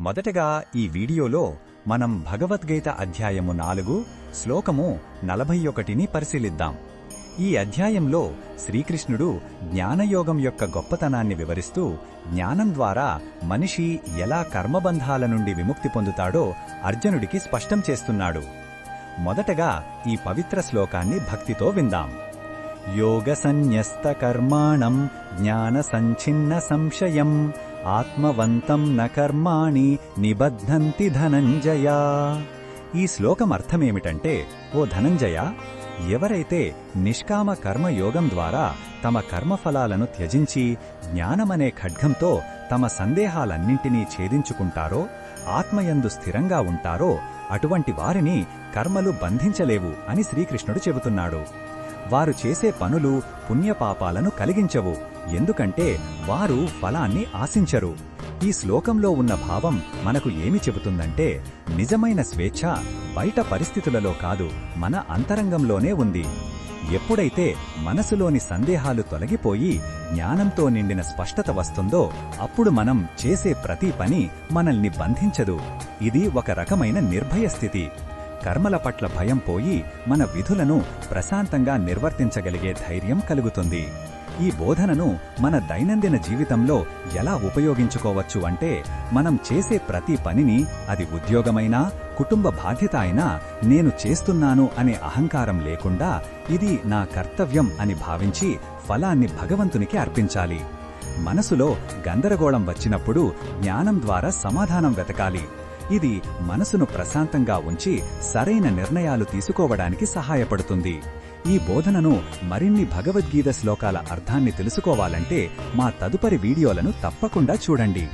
మొదటగా ఈ వీడియోలో మనం భగవద్గీత అధ్యాయము 4 శ్లోకము 41ని పరిశీలిద్దాం. ఈ అధ్యాయంలో శ్రీకృష్ణుడు జ్ఞానయోగం యొక్క గొప్పతనాన్ని వివరిస్తూ జ్ఞానం ద్వారా మనిషి ఎలా కర్మబంధాల నుండి విముక్తి పొందుతాడో అర్జునుడికి స్పష్టం చేస్తున్నాడు. మొదటగా ఈ పవిత్ర శ్లోకాన్ని భక్తితో విందాం. యోగ సన్యస్త కర్మాణం జ్ఞాన సంఛిన్న సంశయం ఆత్మవంతం న కర్మాణి నిబధ్నంతి ధనంజయ. ఈ శ్లోకం అర్థమేమిటంటే, ఓ ధనంజయ, ఎవరైతే నిష్కామ కర్మయోగం ద్వారా తమ కర్మఫలాలను త్యజించి జ్ఞానమనే ఖడ్గంతో తమ సందేహాలన్నింటినీ ఛేదించుకుంటారో, ఆత్మయందు స్థిరంగా ఉంటారో అటువంటి వారిని కర్మలు బంధించలేవు అని శ్రీకృష్ణుడు చెబుతున్నాడు. వారు చేసే పనులు పుణ్యపాపాలను కలిగించవు, ఎందుకంటే వారు ఫలాన్ని ఆశించరు. ఈ శ్లోకంలో ఉన్న భావం మనకు ఏమి చెబుతుందంటే, నిజమైన స్వేచ్ఛ బయట పరిస్థితులలో కాదు, మన అంతరంగంలోనే ఉంది. ఎప్పుడైతే మనసులోని సందేహాలు తొలగిపోయి జ్ఞానంతో నిండిన స్పష్టత వస్తుందో అప్పుడు మనం చేసే ప్రతి పని మనల్ని బంధించదు. ఇది ఒక రకమైన నిర్భయ స్థితి. కర్మల పట్ల భయం పోయి మన విధులను ప్రశాంతంగా నిర్వర్తించగలిగే ధైర్యం కలుగుతుంది. ఈ బోధనను మన దైనందిన జీవితంలో ఎలా ఉపయోగించుకోవచ్చు అంటే, మనం చేసే ప్రతి పనిని, అది ఉద్యోగమైనా కుటుంబ బాధ్యత అయినా, నేను చేస్తున్నాను అనే అహంకారం లేకుండా ఇది నా కర్తవ్యం అని భావించి ఫలాన్ని భగవంతునికి అర్పించాలి. మనసులో గందరగోళం వచ్చినప్పుడు జ్ఞానం ద్వారా సమాధానం వెతకాలి. ఇది మనసును ప్రశాంతంగా ఉంచి సరైన నిర్ణయాలు తీసుకోవడానికి సహాయపడుతుంది. ఈ బోధనను మరిన్ని భగవద్గీత శ్లోకాల అర్థాన్ని తెలుసుకోవాలంటే మా తదుపరి వీడియోలను తప్పకుండా చూడండి.